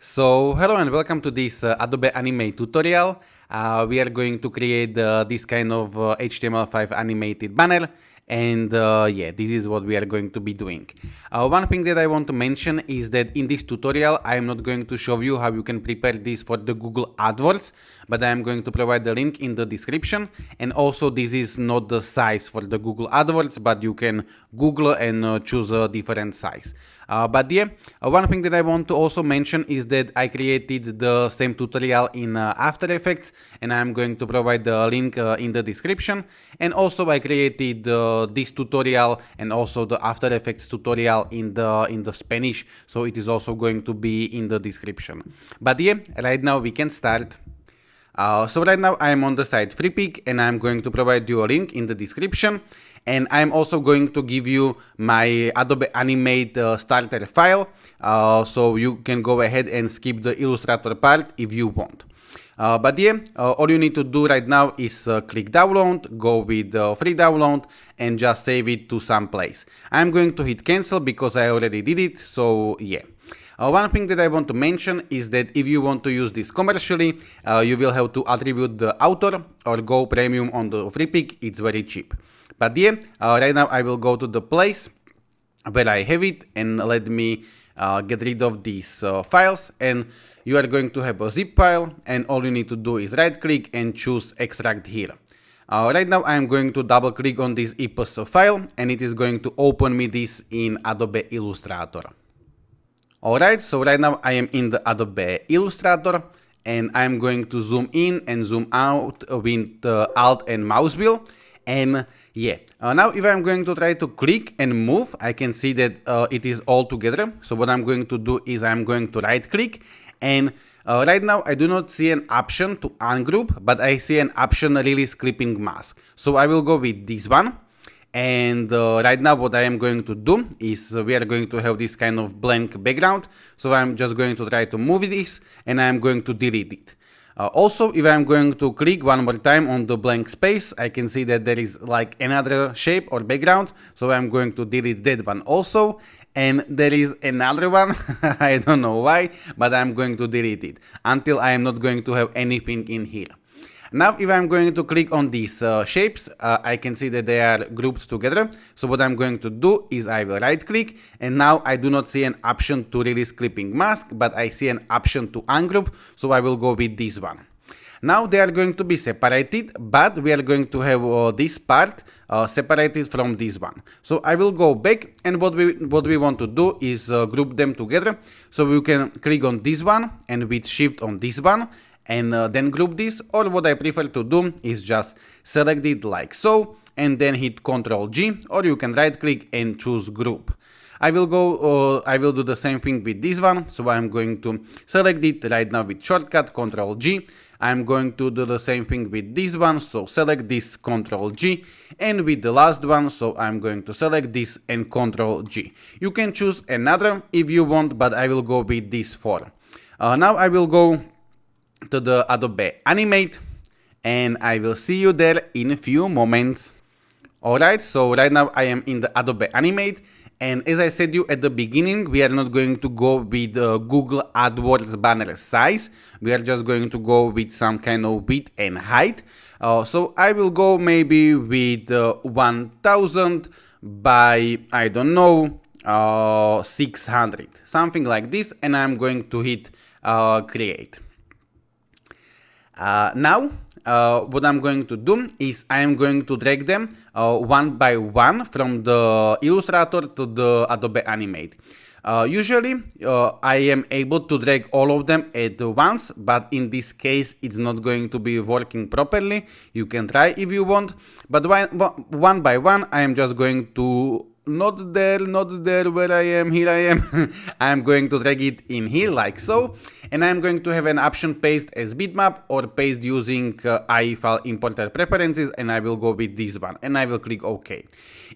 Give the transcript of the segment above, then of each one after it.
So hello and welcome to this Adobe Animate tutorial. We are going to create this kind of HTML5 animated banner, and yeah, this is what we are going to be doing. One thing that I want to mention is that in this tutorial I am not going to show you how you can prepare this for the Google AdWords, but I am going to provide the link in the description. And also this is not the size for the Google AdWords, but you can Google and choose a different size. But yeah, one thing that I want to also mention is that I created the same tutorial in After Effects, and I'm going to provide the link in the description. And also I created this tutorial and also the After Effects tutorial in the Spanish, so it is also going to be in the description. But yeah, right now we can start. So right now I am on the site freepik, and I'm going to provide you a link in the description. And I'm also going to give you my Adobe Animate starter file, so you can go ahead and skip the Illustrator part if you want. But yeah, all you need to do right now is click download, go with free download, and just save it to some place. I'm going to hit cancel because I already did it, so yeah. One thing that I want to mention is that if you want to use this commercially, you will have to attribute the author or go premium on the freepik. It's very cheap. But yeah, right now I will go to the place where I have it, and let me get rid of these files. And you are going to have a zip file, and all you need to do is right click and choose extract here. Right now I am going to double click on this EPUB file, and it is going to open me this in Adobe Illustrator. Alright, so right now I am in the Adobe Illustrator, and I am going to zoom in and zoom out with Alt and mouse wheel. And yeah, now if I'm going to try to click and move, I can see that it is all together. So what I'm going to do is I'm going to right click, and right now I do not see an option to ungroup, but I see an option release clipping mask. So I will go with this one. And right now what I am going to do is we are going to have this kind of blank background. So I'm just going to try to move this, and I'm going to delete it. Also, if I'm going to click one more time on the blank space, I can see that there is like another shape or background. So I'm going to delete that one also. And there is another one, I don't know why, but I'm going to delete it until I am not going to have anything in here. Now, if I'm going to click on these shapes, I can see that they are grouped together. So what I'm going to do is I will right click, and now I do not see an option to release clipping mask, but I see an option to ungroup. So I will go with this one. Now they are going to be separated, but we are going to have this part separated from this one. So I will go back, and what we want to do is group them together. So we can click on this one and with shift on this one, and then group this, or what I prefer to do is just select it like so, and then hit Ctrl G, or you can right click and choose group. I will do the same thing with this one, so I'm going to select it right now with shortcut Ctrl G. I'm going to do the same thing with this one, so select this Ctrl G, and with the last one, so I'm going to select this and Ctrl G. You can choose another if you want, but I will go with this 4. Now I will go to the Adobe Animate, and I will see you there in a few moments. Alright, so right now I am in the Adobe Animate, and as I said you at the beginning, we are not going to go with Google AdWords banner size. We are just going to go with some kind of width and height. So I will go maybe with 1000 by, I don't know, 600, something like this, and I'm going to hit create. Now, what I'm going to do is I am going to drag them one by one from the Illustrator to the Adobe Animate. Usually, I am able to drag all of them at once, but in this case, it's not going to be working properly. You can try if you want, but one by one, I am just going to not there, where I am, here I am. I'm going to drag it in here like so, and I'm going to have an option paste as bitmap or paste using IE file importer preferences, and I will go with this one, and I will click OK.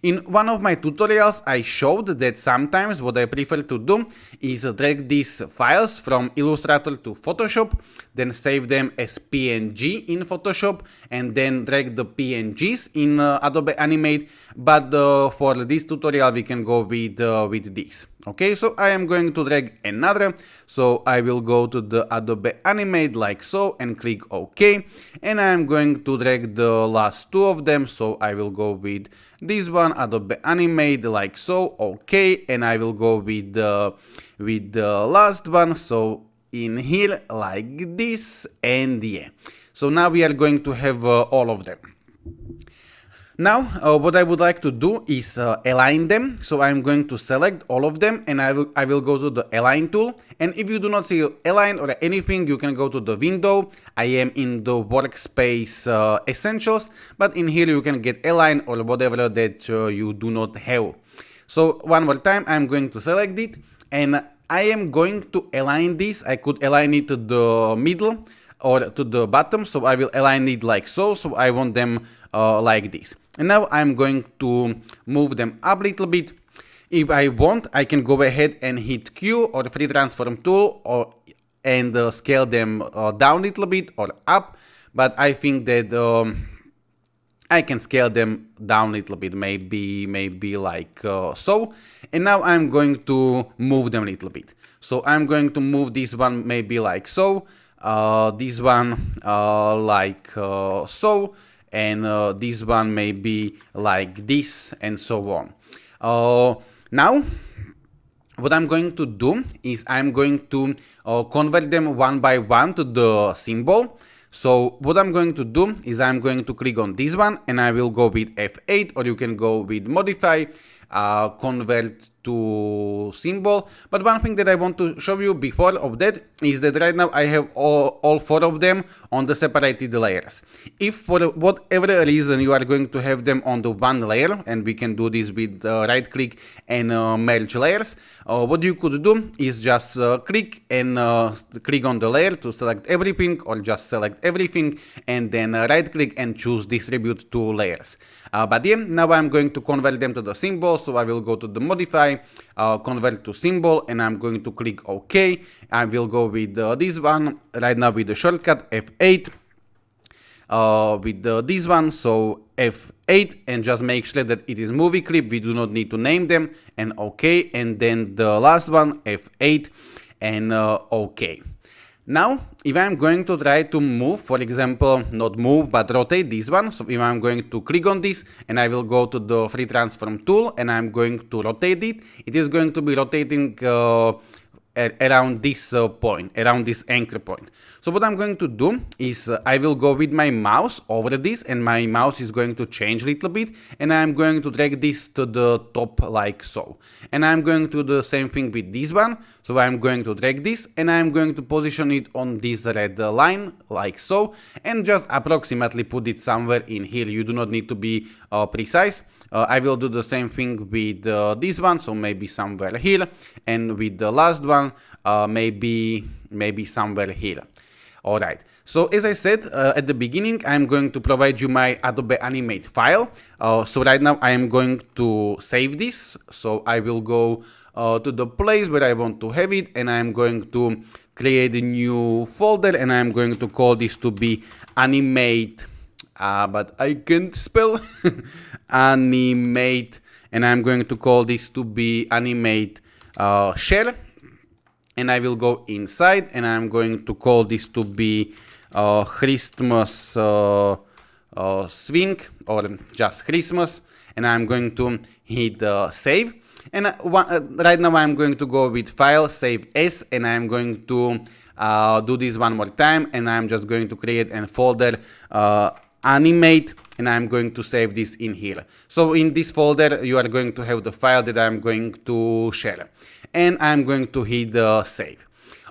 In one of my tutorials, I showed that sometimes what I prefer to do is drag these files from Illustrator to Photoshop, then save them as PNG in Photoshop, and then drag the PNGs in Adobe Animate. but for this tutorial we can go with this. Okay, so I am going to drag another, so I will go to the Adobe Animate like so and click OK, and I am going to drag the last two of them, so I will go with this one, Adobe Animate like so, OK, and I will go with the last one, so in here like this, and yeah. So now we are going to have all of them. Now, what I would like to do is align them. So I'm going to select all of them, and I will go to the align tool. And if you do not see align or anything, you can go to the window. I am in the workspace essentials, but in here you can get align or whatever that you do not have. So one more time, I'm going to select it, and I am going to align this. I could align it to the middle or to the bottom, so I will align it like so. So I want them like this. And now I'm going to move them up a little bit. If I want, I can go ahead and hit Q or free transform tool and scale them down a little bit or up. But I think that I can scale them down a little bit, maybe like so. And now I'm going to move them a little bit. So I'm going to move this one maybe like so, this one like so, and this one maybe like this, and so on. Now, what I'm going to do is I'm going to convert them one by one to the symbol. So what I'm going to do is I'm going to click on this one, and I will go with F8, or you can go with modify, convert to symbol. But one thing that I want to show you before of that is that right now I have all four of them on the separated layers. If for whatever reason you are going to have them on the one layer, and we can do this with right click and merge layers, what you could do is just click and click on the layer to select everything, or just select everything and then right click and choose distribute to layers. But yeah, now I'm going to convert them to the symbol, so I will go to the modify, convert to symbol, and I'm going to click OK. I will go with this one right now with the shortcut F8, with this one, so F8, and just make sure that it is movie clip. We do not need to name them, and OK, and then the last one F8 and OK. Now, if I'm going to try to move, for example, not move, but rotate this one, so if I'm going to click on this, and I will go to the free transform tool, and I'm going to rotate it, it is going to be rotating around this point, around this anchor point. So what I'm going to do is I will go with my mouse over this, and my mouse is going to change a little bit, and I'm going to drag this to the top like so. And I'm going to do the same thing with this one. So I'm going to drag this, and I'm going to position it on this red line like so, and just approximately put it somewhere in here. You do not need to be precise. I will do the same thing with this one, so maybe somewhere here, and with the last one, maybe somewhere here. Alright, so as I said at the beginning, I'm going to provide you my Adobe Animate file. So right now I am going to save this, so I will go to the place where I want to have it, and I'm going to create a new folder, and I'm going to call this to be Animate, but I can't spell, Animate, and I'm going to call this to be Animate Share. And I will go inside, and I'm going to call this to be Christmas Swing, or just Christmas, and I'm going to hit save. And right now I'm going to go with file, save as, and I'm going to do this one more time, and I'm just going to create a folder animate, and I'm going to save this in here. So in this folder you are going to have the file that I'm going to share, and I'm going to hit save.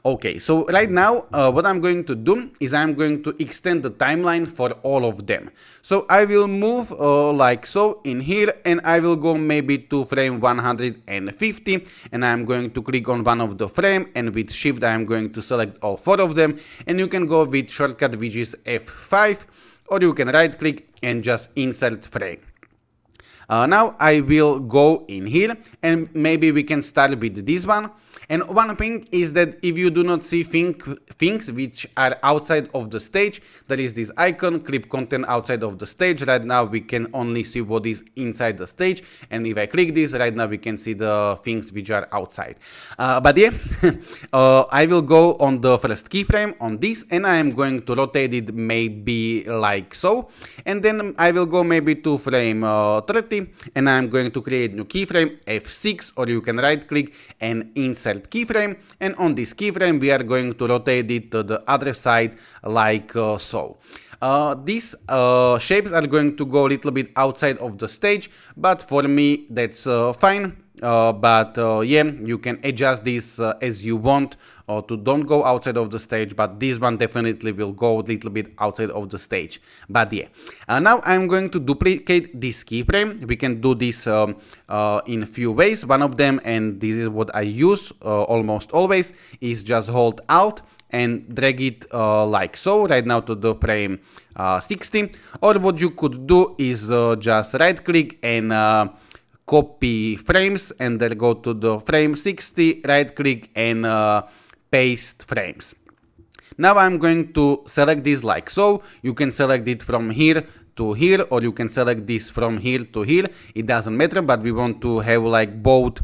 Okay, so right now what I'm going to do is I'm going to extend the timeline for all of them. So I will move like so in here, and I will go maybe to frame 150, and I'm going to click on one of the frame, and with shift I'm going to select all four of them, and you can go with shortcut which is F5, or you can right click and just insert frame. Now I will go in here, and maybe we can start with this one, And one thing is that if you do not see things which are outside of the stage, there is this icon, clip content outside of the stage. Right now we can only see what is inside the stage, and if I click this, right now we can see the things which are outside. But yeah, I will go on the first keyframe on this, and I am going to rotate it maybe like so, and then I will go maybe to frame 30, and I'm going to create new keyframe F6, or you can right click and insert keyframe, and on this keyframe we are going to rotate it to the other side like so. These shapes are going to go a little bit outside of the stage, but for me that's fine. Yeah, you can adjust this as you want, or to don't go outside of the stage, but this one definitely will go a little bit outside of the stage. But yeah, now I'm going to duplicate this keyframe. We can do this in a few ways. One of them, and this is what I use almost always, is just hold Alt and drag it like so right now to the frame 60. Or what you could do is just right click and copy frames, and then go to the frame 60, right click and paste frames. Now I'm going to select this like so. You can select it from here to here, or you can select this from here to here. It doesn't matter, but we want to have like both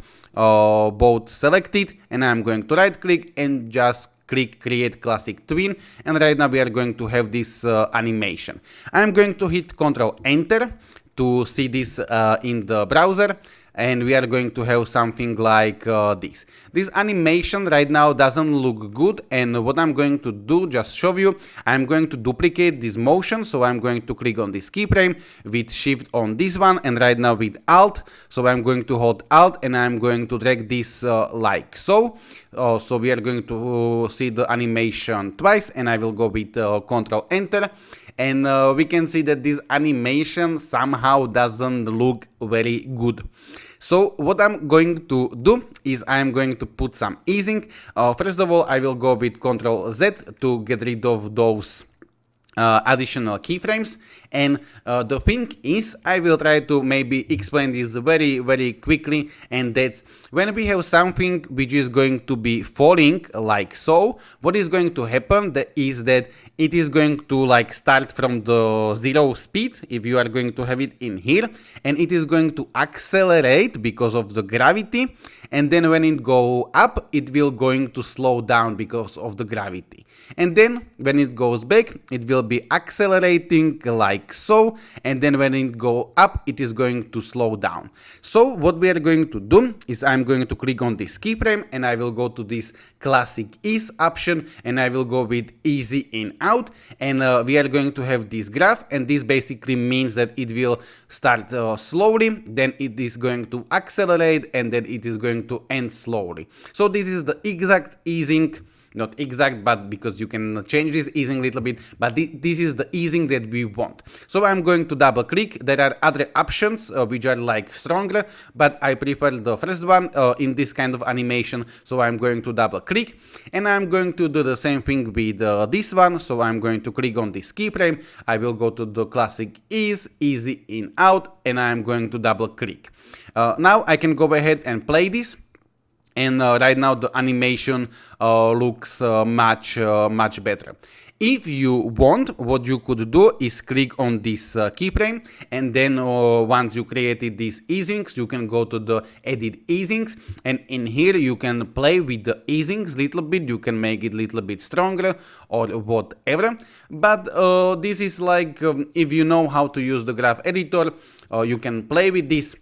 selected, and I'm going to right click and just click create classic twin, and right now we are going to have this animation. I'm going to hit Ctrl Enter to see this in the browser, and we are going to have something like this. This animation right now doesn't look good, and what I'm going to do, just show you, I'm going to duplicate this motion. So I'm going to click on this keyframe with shift on this one, and right now with Alt. So I'm going to hold Alt and I'm going to drag this like so. So we are going to see the animation twice, and I will go with Ctrl Enter. And we can see that this animation somehow doesn't look very good. So what I'm going to do is I'm going to put some easing. First of all, I will go with Ctrl Z to get rid of those additional keyframes, and the thing is, I will try to maybe explain this very quickly, and that's when we have something which is going to be falling like so, what is going to happen is that it is going to like start from the 0 speed, if you are going to have it in here, and it is going to accelerate because of the gravity, and then when it go up, it will going to slow down because of the gravity. And then when it goes back, it will be accelerating like so, and then when it go up, it is going to slow down. So what we are going to do is I'm going to click on this keyframe, and I will go to this classic ease option, and I will go with easy in out, and we are going to have this graph, and this basically means that it will start slowly, then it is going to accelerate, and then it is going to end slowly. So this is the exact easing. Not exact, but because you can change this easing a little bit, but this is the easing that we want. So I'm going to double click. There are other options which are like stronger, but I prefer the first one in this kind of animation. So I'm going to double click, and I'm going to do the same thing with this one. So I'm going to click on this keyframe. I will go to the classic ease, easy in out, and I'm going to double click. Now I can go ahead and play this. And right now the animation looks much better. If you want, what you could do is click on this keyframe, and then once you created these easings, you can go to the edit easings, and in here you can play with the easings a little bit. You can make it a little bit stronger or whatever, but this is like if you know how to use the graph editor, you can play with this,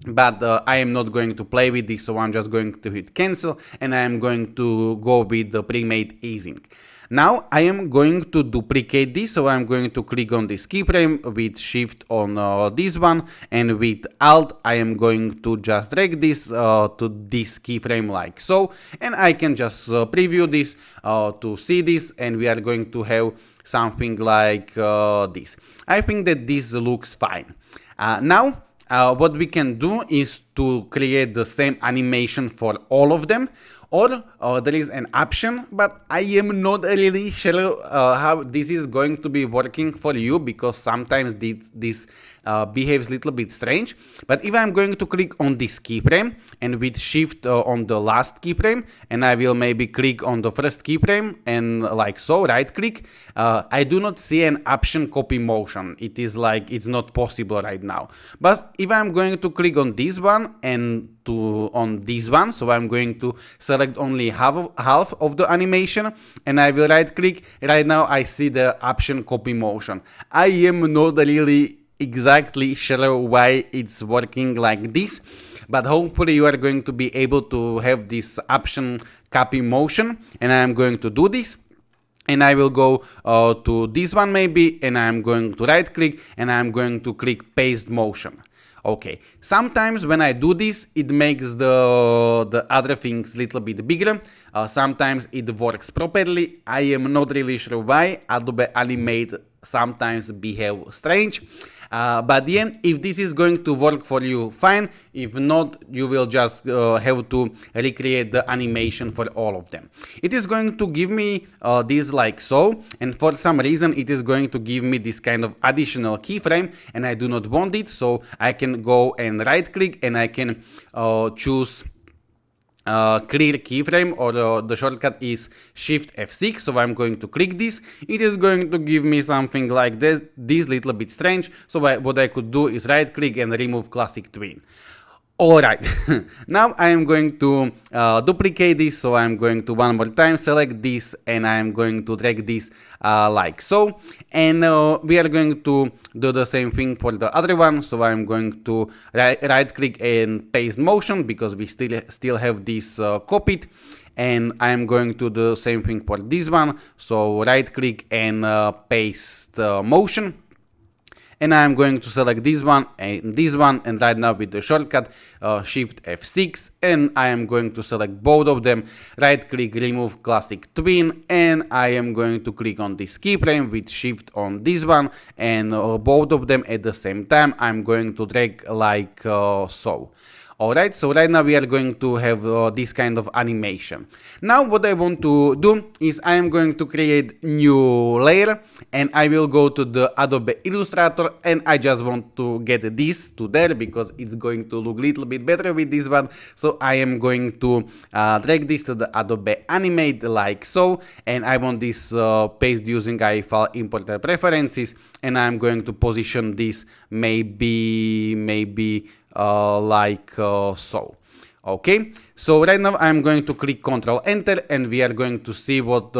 but I am not going to play with this, so I'm just going to hit cancel, and I am going to go with the pre-made easing. Now I am going to duplicate this, so I'm going to click on this keyframe with shift on this one, and with alt I am going to just drag this to this keyframe like so, and I can just preview this to see this, and we are going to have something like this. I think that this looks fine. Now what we can do is to create the same animation for all of them, or there is an option, but I am not really sure how this is going to be working for you, because sometimes this behaves a little bit strange. But if I'm going to click on this keyframe and with shift on the last keyframe, and I will maybe click on the first keyframe and like so, right click, I do not see an option copy motion. It is like it's not possible right now. But if I'm going to click on this one and on this one, so I'm going to select only half of the animation and I will right click. Right now I see the option copy motion. I am not really exactly sure why it's working like this, but hopefully you are going to be able to have this option copy motion, and I'm going to do this. And I will go to this one maybe, and I'm going to right click and I'm going to click paste motion. Okay, sometimes when I do this, it makes the other things a little bit bigger. Sometimes it works properly. I am not really sure why Adobe Animate sometimes behave strange. But yeah, if this is going to work for you, fine. If not, you will just have to recreate the animation for all of them. It is going to give me this like so, and for some reason it is going to give me this kind of additional keyframe, and I do not want it, so I can go and right click and I can choose clear keyframe, or the shortcut is Shift F6. So I'm going to click this. It is going to give me something like this little bit strange. So what I could do is right click and remove classic tween. Alright, now I am going to duplicate this, so I'm going to one more time select this and I am going to drag this like so, and we are going to do the same thing for the other one. So I'm going to right click and paste motion because we still have this copied, and I am going to do the same thing for this one. So right click and paste motion. And I'm going to select this one, and right now with the shortcut Shift F6, and I am going to select both of them, right click, remove classic tween, and I am going to click on this keyframe with Shift on this one, and both of them at the same time I'm going to drag like so. Alright, so right now we are going to have this kind of animation. Now what I want to do is I am going to create new layer, and I will go to the Adobe Illustrator, and I just want to get this to there because it's going to look a little bit better with this one. So I am going to drag this to the Adobe Animate like so, and I want this paste using IE file importer preferences, and I'm going to position this maybe like so. Okay, so right now I'm going to click Ctrl Enter, and we are going to see what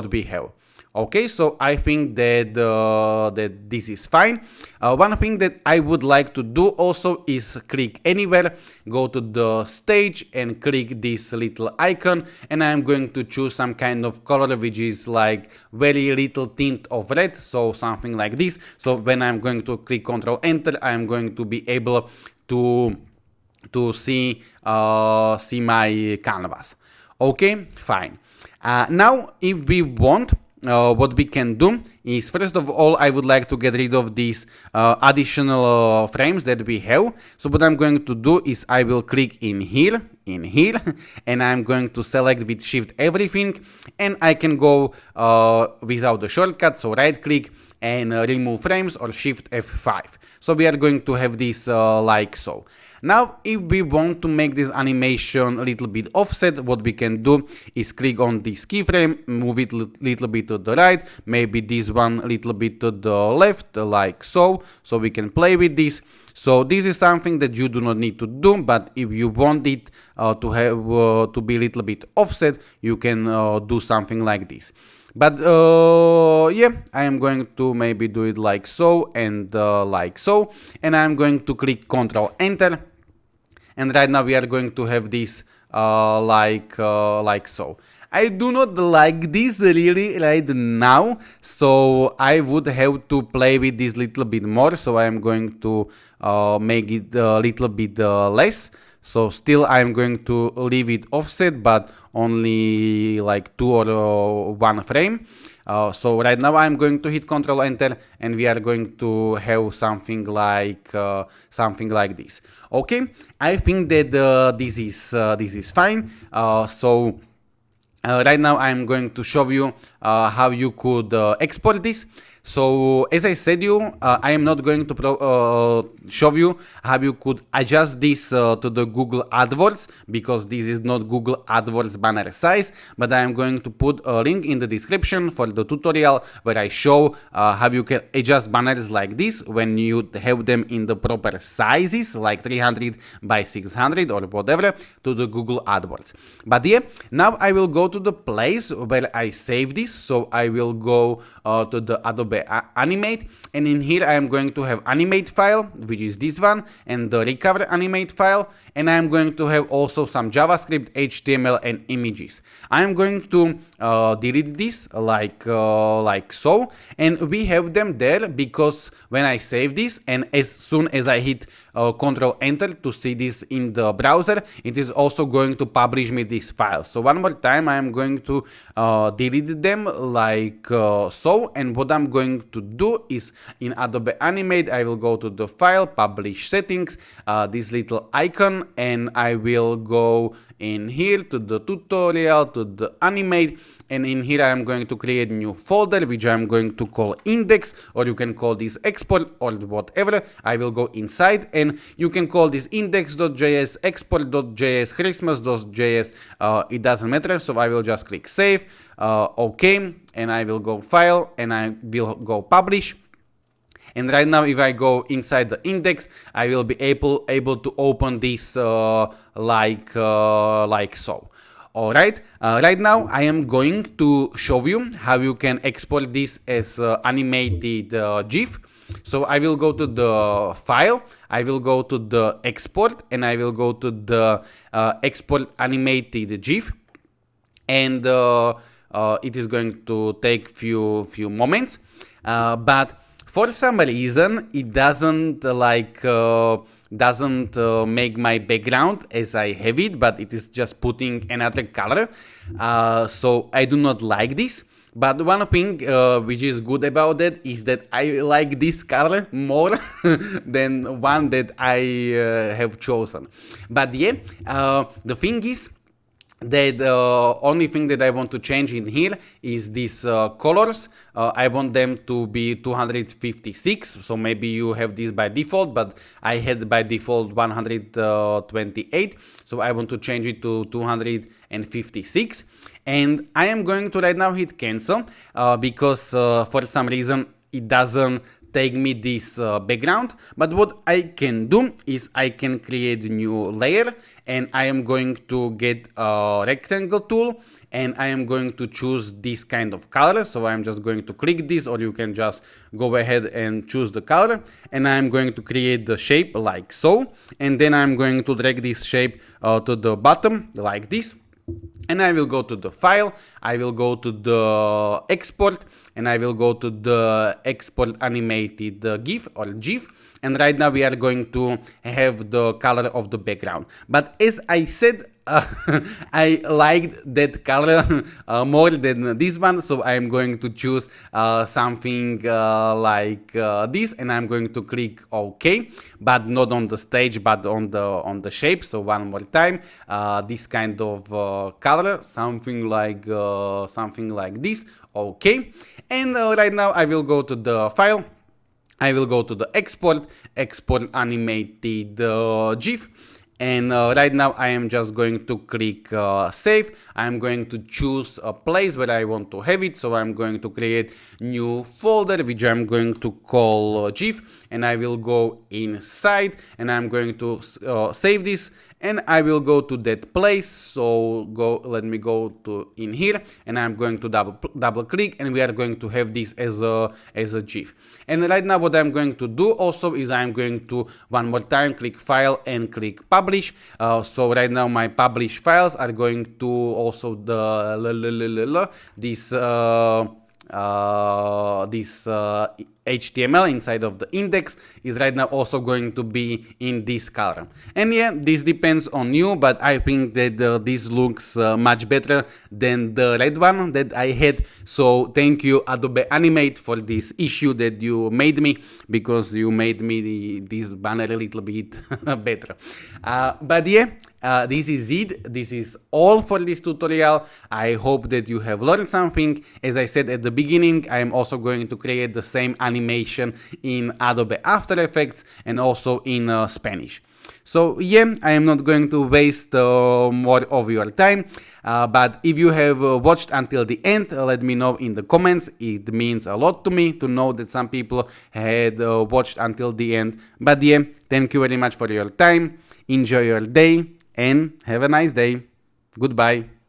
we have. Okay, so I think that that this is fine. One thing that I would like to do also is click anywhere, go to the stage and click this little icon, and I'm going to choose some kind of color which is like very little tint of red, so something like this. So when I'm going to click Ctrl Enter, I'm going to be able to see my canvas. Okay, fine. Now if we want, what we can do is, first of all, I would like to get rid of these additional frames that we have. So what I'm going to do is I will click in here, and I'm going to select with Shift everything, and I can go without the shortcut, so right click and remove frames, or Shift F5. So we are going to have this like so. Now, if we want to make this animation a little bit offset, what we can do is click on this keyframe, move it a little bit to the right, maybe this one a little bit to the left, like so. So we can play with this. So this is something that you do not need to do, but if you want it to have to be a little bit offset, you can do something like this. But yeah, I am going to maybe do it like so and like so, and I'm going to click Ctrl Enter, and right now we are going to have this like so. I do not like this really right now, so I would have to play with this little bit more. So I am going to make it a little bit less. So still I'm going to leave it offset, but only like 2 or 1 frame. So right now I'm going to hit Ctrl Enter, and we are going to have something like this. Okay, I think that this is fine. Right now I'm going to show you how you could export this. So as I said I am not going to show you how you could adjust this to the Google AdWords, because this is not Google AdWords banner size, but I am going to put a link in the description for the tutorial where I show how you can adjust banners like this when you have them in the proper sizes, like 300 by 600 or whatever, to the Google AdWords. But yeah, now I will go to the place where I save this. So I will go to the Adobe Animate, and in here I am going to have animate file, which is this one, and the recover animate file, and I am going to have also some JavaScript, HTML, and images. I am going to delete this like so, and we have them there because when I save this, and as soon as I hit Control Enter to see this in the browser, it is also going to publish me this file. So one more time, I am going to delete them like so, and what I'm going to do is in Adobe Animate, I will go to the file, publish settings, this little icon, and I will go in here to the tutorial, to the animate, and in here I am going to create a new folder which I am going to call index, or you can call this export or whatever. I will go inside and you can call this index.js, export.js, christmas.js, it doesn't matter. So I will just click save, OK, and I will go file and I will go publish. And right now, if I go inside the index, I will be able to open this like so. All right. Right now, I am going to show you how you can export this as animated GIF. So I will go to the file, I will go to the export, and I will go to the export animated GIF, and it is going to take few moments, but for some reason, it doesn't make my background as I have it, but it is just putting another color. So I do not like this. But one thing which is good about that is that I like this color more than one that I have chosen. But yeah, the thing is that the only thing that I want to change in here is these colors. I want them to be 256, so maybe you have this by default, but I had by default 128, so I want to change it to 256. And I am going to right now hit cancel because for some reason it doesn't take me this background. But what I can do is I can create a new layer, and I am going to get a rectangle tool, and I am going to choose this kind of color. So I'm just going to click this, or you can just go ahead and choose the color, and I'm going to create the shape like so, and then I'm going to drag this shape to the bottom like this. And I will go to the file, I will go to the export, and I will go to the export animated GIF or GIF. And right now we are going to have the color of the background. But as I said, I liked that color more than this one, so I am going to choose something like this, and I'm going to click OK, but not on the stage, but on the shape. So one more time, this kind of color, something like this. OK, and right now I will go to the file. I will go to the export animated GIF, and right now I am just going to click save. I am going to choose a place where I want to have it, so I'm going to create new folder which I'm going to call GIF, and I will go inside and I'm going to save this. And I will go to that place, so let me go to in here, and I'm going to double click, and we are going to have this as a GIF. And right now what I'm going to do also is I'm going to one more time click file and click publish. So right now my published files are going to also this HTML inside of the index is right now also going to be in this color. And yeah, this depends on you, but I think that this looks much better than the red one that I had. So thank you, Adobe Animate, for this issue that you made me, because you made me this banner a little bit better. But yeah, this is it. This is all for this tutorial. I hope that you have learned something. As I said at the beginning, I am also going to create the same animation in Adobe After Effects and also in Spanish. So yeah, I am not going to waste more of your time, but if you have watched until the end, let me know in the comments. It means a lot to me to know that some people had watched until the end. But yeah, thank you very much for your time, enjoy your day, and have a nice day. Goodbye.